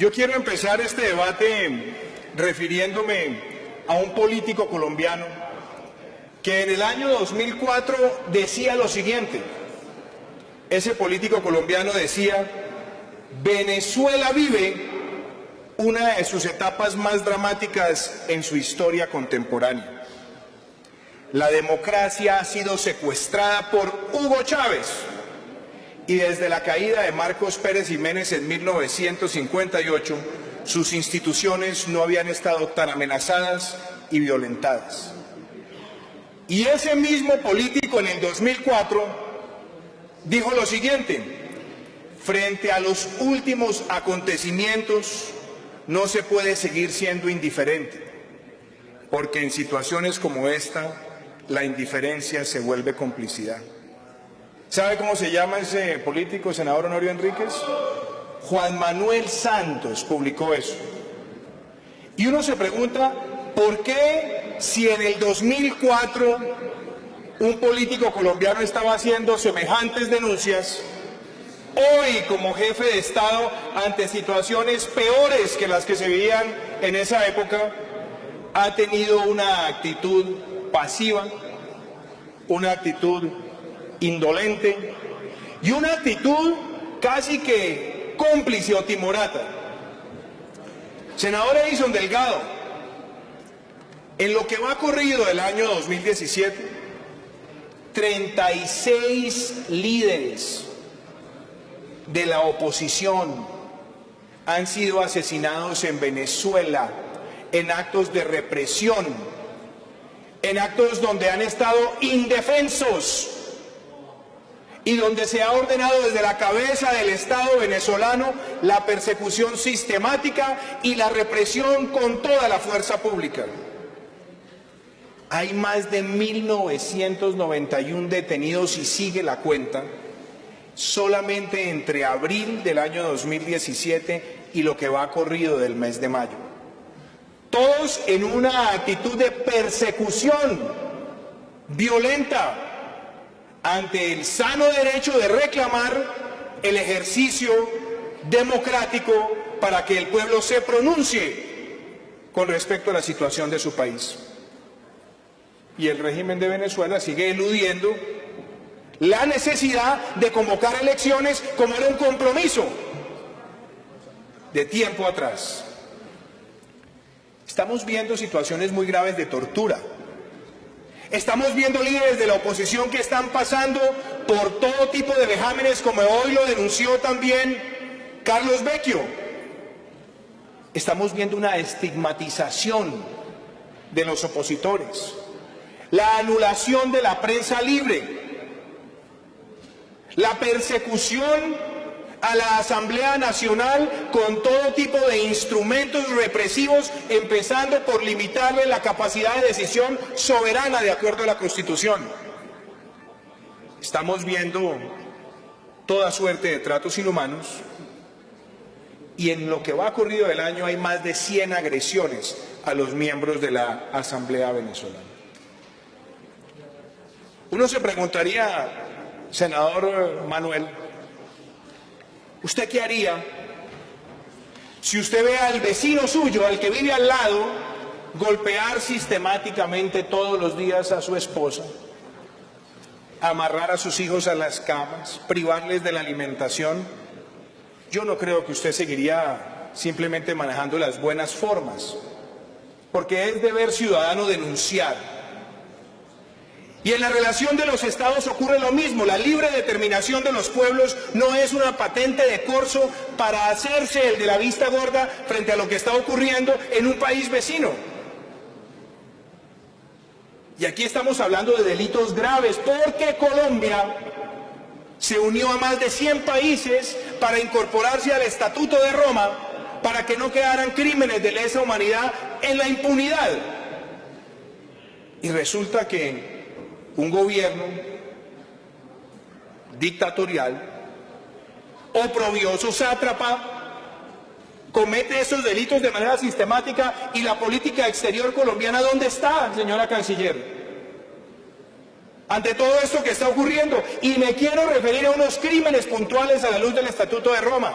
Yo quiero empezar este debate refiriéndome a un político colombiano que en el año 2004 decía lo siguiente. Ese político colombiano decía: Venezuela vive una de sus etapas más dramáticas en su historia contemporánea. La democracia ha sido secuestrada por Hugo Chávez y desde la caída de Marcos Pérez Jiménez en 1958, sus instituciones no habían estado tan amenazadas y violentadas. Y ese mismo político en el 2004 dijo lo siguiente: frente a los últimos acontecimientos no se puede seguir siendo indiferente, porque en situaciones como esta la indiferencia se vuelve complicidad. ¿Sabe cómo se llama ese político, senador Honorio Enríquez? Juan Manuel Santos publicó eso. Y uno se pregunta, ¿por qué si en el 2004 un político colombiano estaba haciendo semejantes denuncias, hoy como jefe de Estado, ante situaciones peores que las que se vivían en esa época, ha tenido una actitud pasiva, una actitud indolente y una actitud casi que cómplice o timorata? Senador Edison Delgado, en lo que va corrido del año 2017, 36 líderes de la oposición han sido asesinados en Venezuela en actos de represión, en actos donde han estado indefensos y donde se ha ordenado desde la cabeza del Estado venezolano la persecución sistemática y la represión con toda la fuerza pública. Hay más de 1.991 detenidos y sigue la cuenta, solamente entre abril del año 2017 y lo que va corrido del mes de mayo. Todos en una actitud de persecución violenta ante el sano derecho de reclamar el ejercicio democrático para que el pueblo se pronuncie con respecto a la situación de su país. Y el régimen de Venezuela sigue eludiendo la necesidad de convocar elecciones como era un compromiso de tiempo atrás. Estamos viendo situaciones muy graves de tortura. Estamos viendo líderes de la oposición que están pasando por todo tipo de vejámenes, como hoy lo denunció también Carlos Vecchio. Estamos viendo una estigmatización de los opositores, la anulación de la prensa libre, la persecución a la Asamblea Nacional con todo tipo de instrumentos represivos, empezando por limitarle la capacidad de decisión soberana de acuerdo a la Constitución. Estamos viendo toda suerte de tratos inhumanos y en lo que va corrido del año hay más de 100 agresiones a los miembros de la Asamblea venezolana. Uno se preguntaría, senador Manuel, ¿usted qué haría si usted ve al vecino suyo, al que vive al lado, golpear sistemáticamente todos los días a su esposa, amarrar a sus hijos a las camas, privarles de la alimentación? Yo no creo que usted seguiría simplemente manejando las buenas formas, porque es deber ciudadano denunciar. Y en la relación de los estados ocurre lo mismo. La libre determinación de los pueblos no es una patente de corso para hacerse el de la vista gorda frente a lo que está ocurriendo en un país vecino. Y aquí estamos hablando de delitos graves, porque Colombia se unió a más de 100 países para incorporarse al Estatuto de Roma, para que no quedaran crímenes de lesa humanidad en la impunidad. Y resulta que un gobierno dictatorial, oprobioso, sátrapa, comete esos delitos de manera sistemática. ¿Y la política exterior colombiana dónde está, señora canciller? Ante todo esto que está ocurriendo, y me quiero referir a unos crímenes puntuales a la luz del Estatuto de Roma.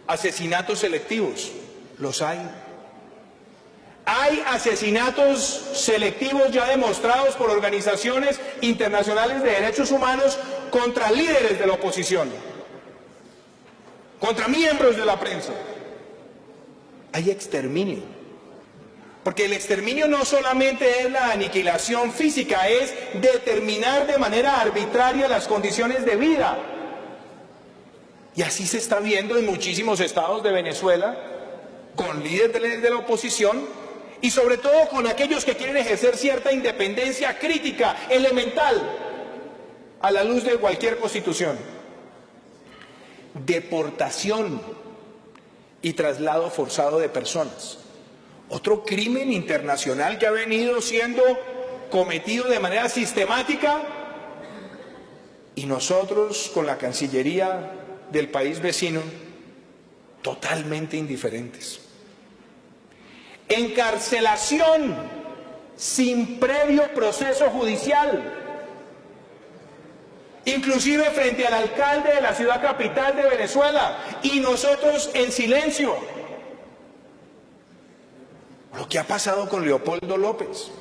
asesinatos selectivos, los hay. Hay asesinatos selectivos ya demostrados por organizaciones internacionales de derechos humanos contra líderes de la oposición, contra miembros de la prensa. Hay exterminio. Porque el exterminio no solamente es la aniquilación física, es determinar de manera arbitraria las condiciones de vida. Y así se está viendo en muchísimos estados de Venezuela, con líderes de la oposición y sobre todo con aquellos que quieren ejercer cierta independencia crítica, elemental, a la luz de cualquier constitución. Deportación y traslado forzado de personas. Otro crimen internacional que ha venido siendo cometido de manera sistemática y nosotros con la Cancillería del país vecino totalmente indiferentes. Encarcelación sin previo proceso judicial, inclusive frente al alcalde de la ciudad capital de Venezuela, y nosotros en silencio. Lo que ha pasado con Leopoldo López.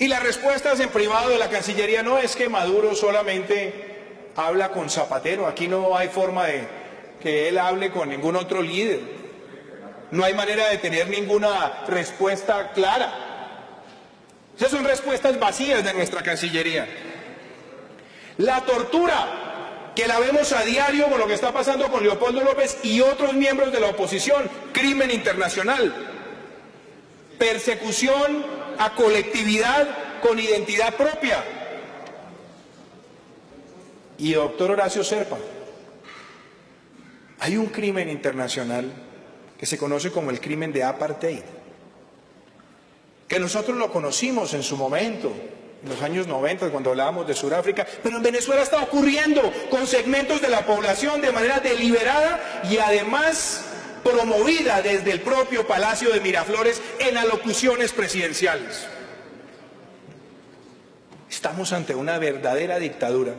Y las respuestas en privado de la Cancillería: no, es que Maduro solamente habla con Zapatero, aquí no hay forma de que él hable con ningún otro líder, no hay manera de tener ninguna respuesta clara. Esas son respuestas vacías de nuestra Cancillería. La tortura, que la vemos a diario con lo que está pasando con Leopoldo López y otros miembros de la oposición, crimen internacional. Persecución a colectividad con identidad propia. Y doctor Horacio Serpa, hay un crimen internacional que se conoce como el crimen de apartheid, que nosotros lo conocimos en su momento, en los años 90, cuando hablábamos de Sudáfrica, pero en Venezuela está ocurriendo con segmentos de la población de manera deliberada y además promovida desde el propio Palacio de Miraflores en alocuciones presidenciales. Estamos ante una verdadera dictadura.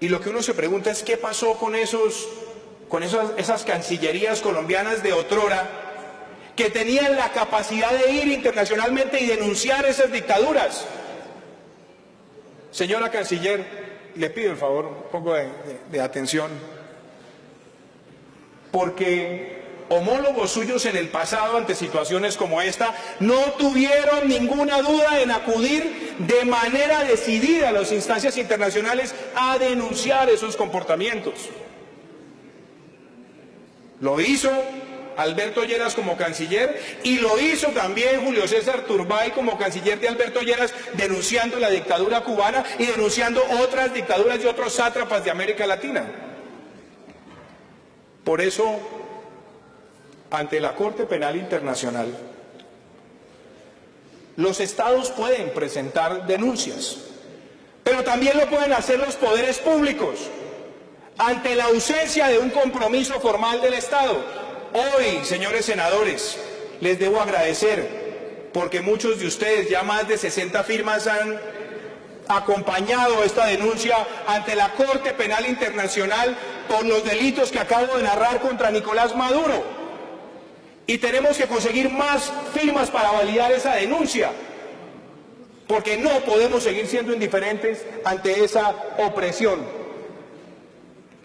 Y lo que uno se pregunta es: ¿qué pasó con esas cancillerías colombianas de otrora que tenían la capacidad de ir internacionalmente y denunciar esas dictaduras? Señora canciller, le pido el favor un poco de atención, porque homólogos suyos en el pasado ante situaciones como esta no tuvieron ninguna duda en acudir de manera decidida a las instancias internacionales a denunciar esos comportamientos. Lo hizo Alberto Lleras como canciller y lo hizo también Julio César Turbay como canciller de Alberto Lleras, denunciando la dictadura cubana y denunciando otras dictaduras y otros sátrapas de América Latina. Por eso, ante la Corte Penal Internacional, los estados pueden presentar denuncias, pero también lo pueden hacer los poderes públicos, ante la ausencia de un compromiso formal del Estado. Hoy, señores senadores, les debo agradecer, porque muchos de ustedes, ya más de 60 firmas, han acompañado esta denuncia ante la Corte Penal Internacional por los delitos que acabo de narrar contra Nicolás Maduro. Y tenemos que conseguir más firmas para validar esa denuncia, porque no podemos seguir siendo indiferentes ante esa opresión.